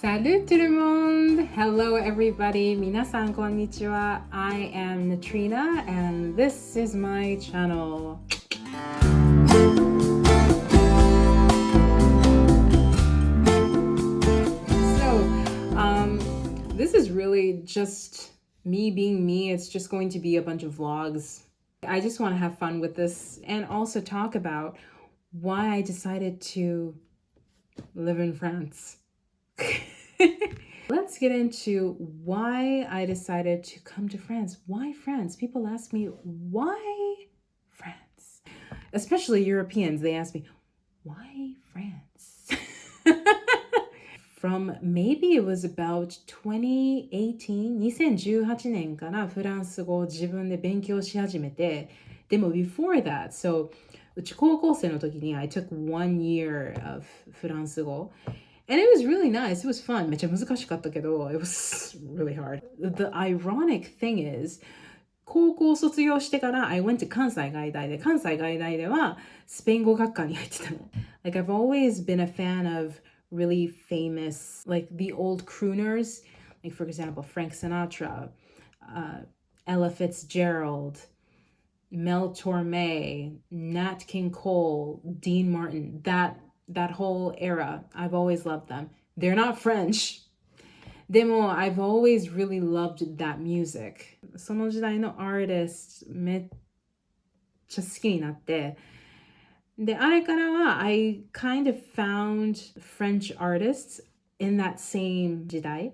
Salut tout le monde! Hello everybody! 皆さんこんにちは. I am Natrina and this is my channel. This is really just me being me. It's just going to be a bunch of vlogs. I just want to have fun with this and also talk about why I decided to live in France. Let's get into why I decided to come to France. Why France? People ask me, why France? Especially Europeans, they ask me, why France? From maybe it was about 2018, 2018年からフランス語を自分で勉強し始めて、でも before that, so うち高校生の時に I took 1 year of フランス語 and it was really nice. It was fun. めっちゃ難しかったけど it was really hard. The ironic thing is 高校卒業してから I went to 関西外大で関西外大ではスペイン語学科に入ってたの Like I've always been a fan of really famous, like the old crooners, like for example, Frank Sinatra, Ella Fitzgerald, Mel Torme, Nat King Cole, Dean Martin, that whole era. I've always loved them. They're not French. Demo, I've always really loved that music. その時代の artist めっちゃ好きになって、で、あれからは I kind of found French artists in that same 時代.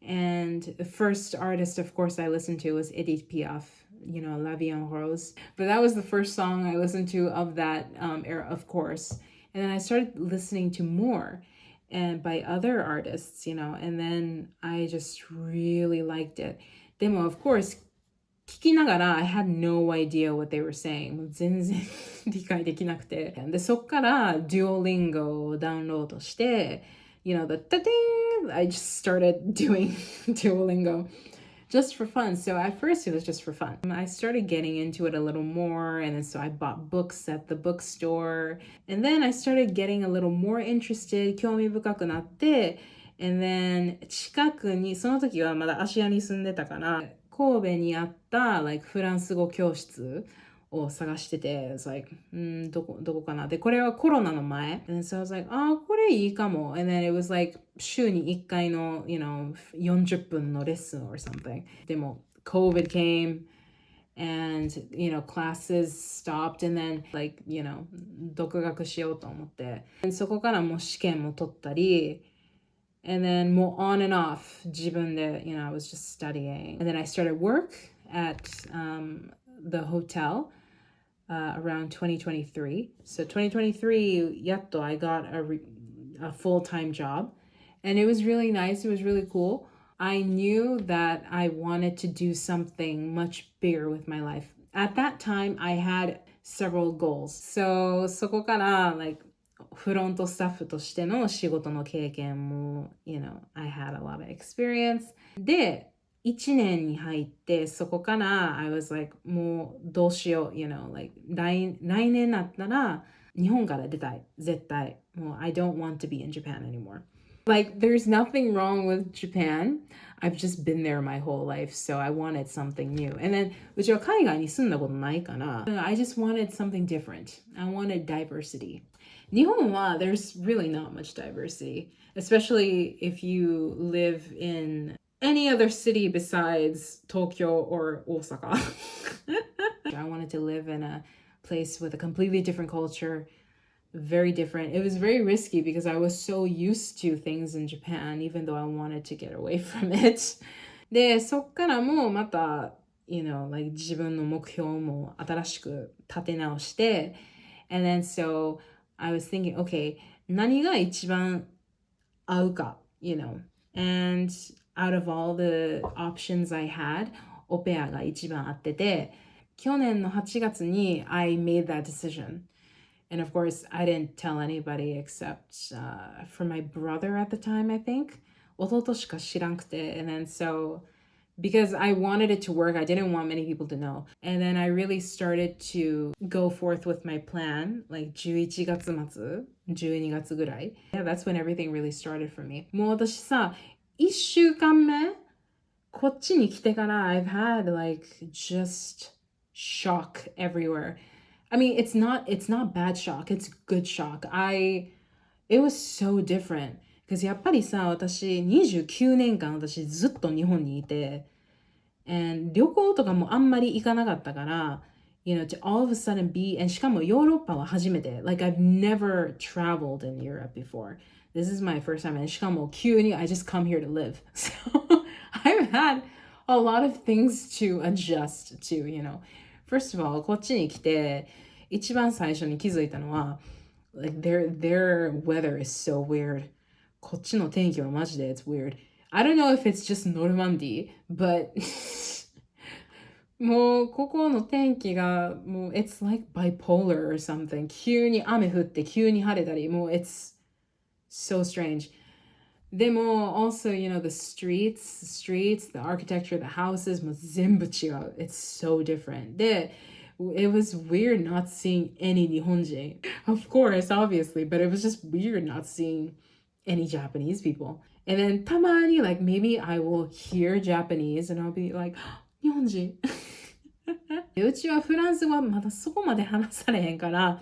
And the first artist, of course, I listened to was Edith Piaf, you know, La Vie en Rose. But that was the first song I listened to of that era, of course. And then I started listening to more and by other artists, you know, and then I just really liked it. でも, of course, 聞きながら I had no idea what they were saying. もう全然理解できなくて。で、そっから Duolingo をダウンロードして、you know, the ding, I just started doing Duolingo just for fun. So at first it was just for fun. I started getting into it a little more, and then so I bought books at the bookstore. And then I started getting a little more interested, 興味深くなって、and then 近くに、その時はまだ芦屋に住んでたから、神戸にあった like フランス語教室を探してて It's like どこかなでこれはコロナの前 and so I was like これいいかも and then it was like 週に1回の you know 40分のレッスン or something でも COVID came and you know classes stopped and then like you know 独学しようと思って and そこからもう試験も取ったりAnd then more on and off, 自分で, you know, I was just studying. And then I started work at the hotel around 2023. So 2023, やっと I got a full-time job. And it was really nice. It was really cool. I knew that I wanted to do something much bigger with my life. At that time, I had several goals. So そこから likeフロントスタッフとしての仕事の経験も you know, I had a lot of experience で1年に入ってそこから I was like もうどうしよう you know, like 来年になったら日本から出たい絶対もう I don't want to be in Japan anymore like there's nothing wrong with Japan I've just been there my whole life so I wanted something new and then うちは海外に住んだことないから I just wanted something different I wanted diversity日本は there's really not much diversity, especially if you live in any other city besides Tokyo or Osaka. I wanted to live in a place with a completely different culture, very different. It was very risky because I was so used to things in Japan, even though I wanted to get away from it. で、そっからもまた, you know, like 自分の目標も新しく立て直して、and then so I was thinking, okay, 何が一番合うか, you know, and out of all the options I had, オペアが一番合ってて、去年の8月に I made that decision. And of course, I didn't tell anybody except for my brother at the time, I think. 弟しか知らんくて, and then so because I wanted it to work. I didn't want many people to know. And then I really started to go forth with my plan, like 11月末、12月ぐらい。Yeah, that's when everything really started for me. もう私さ、1週間目、こっちに来てから I've had like just shock everywhere. I mean, it's not bad shock. It's good shock. It was so different. Because やっぱりさ、私29年間私ずっと日本にいて、and 旅行とかもあんまり行かなかったから、to all of a sudden be, and しかもヨーロッパは初めて。Like I've never traveled in Europe before. This is my first time. And しかも急に I just come here to live. So I've had a lot of things to adjust to. First of all, こっちに来て、一番最初に気づいたのは、like their weather is so weird. こっちの天気はマジで it's weird. I don't know if it's just Normandy, but もうここの天気がもう it's like bipolar or something. 急に雨降って急に晴れたり、もう it's so strange. でも also, the streets, the architecture, the houses もう全部違う. It's so different. で、it was weird not seeing any 日本人. Of course, obviously, but it was just weird not seeing any Japanese people. And then たまに like maybe I will hear Japanese and I'll be like 日本人うちはフランス語はまだそこまで話されへんから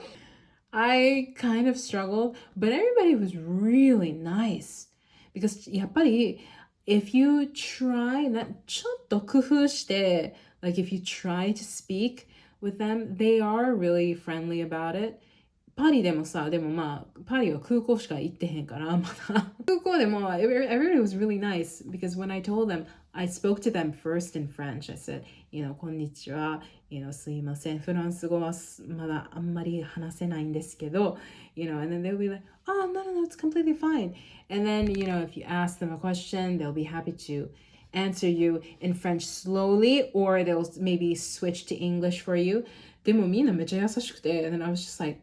I kind of struggled, but everybody was really nice because やっぱり if you try ちょっと工夫して like if you try to speak with them, they are really friendly about it. パリでもさ、でもまあ、パリは空港しか行ってへんから、まだ。空港でも、everybody was really nice because when I told them, I spoke to them first in French. I said, こんにちは、すいません、フランス語はまだあんまり話せないんですけど、and then they'll be like, oh, no, it's completely fine. And then, if you ask them a question, they'll be happy to answer you in French slowly, or they'll maybe switch to English for you. でもみんなめっちゃ優しくて、and then I was just like,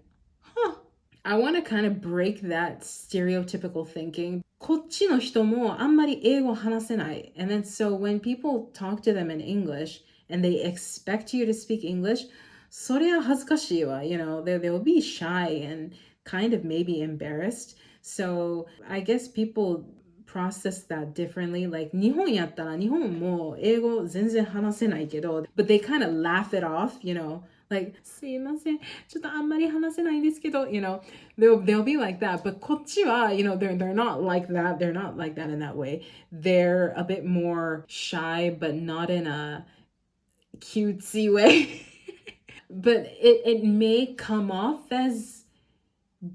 I want to kind of break that stereotypical thinking. こっちの人もあんまり英語話せない. And then so when people talk to them in English and they expect you to speak English, そりゃ恥ずかしいわ. They'll be shy and kind of maybe embarrassed. So I guess people process that differently. Like 日本やったら日本も英語全然話せないけど, but they kind of laugh it off, like すいません、ちょっとあんまり話せないんですけど, they'll be like that. But こっちは, they're not like that. They're not like that in that way. They're a bit more shy, but not in a cutesy way. But it may come off as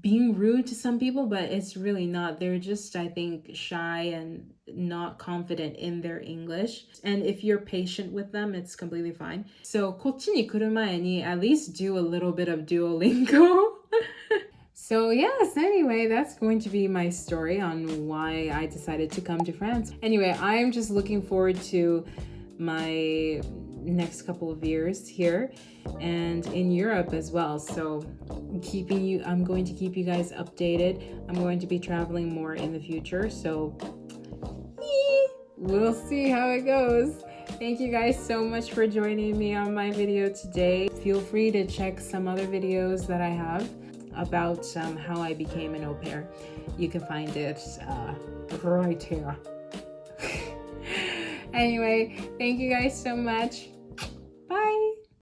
being rude to some people, but it's really not. They're just, I think, shy and not confident in their English. And if you're patient with them, it's completely fine. So こっちに来る前に at least do a little bit of Duolingo. So yes, anyway, that's going to be my story on why I decided to come to France. Anyway, I'm just looking forward to my next couple of years here and in Europe as well. So I'm going to keep you guys updated. I'm going to be traveling more in the future. So we'll see how it goes. Thank you guys so much for joining me on my video today. Feel free to check some other videos that I have about how I became an au pair. You can find it right here. Anyway, thank you guys so much.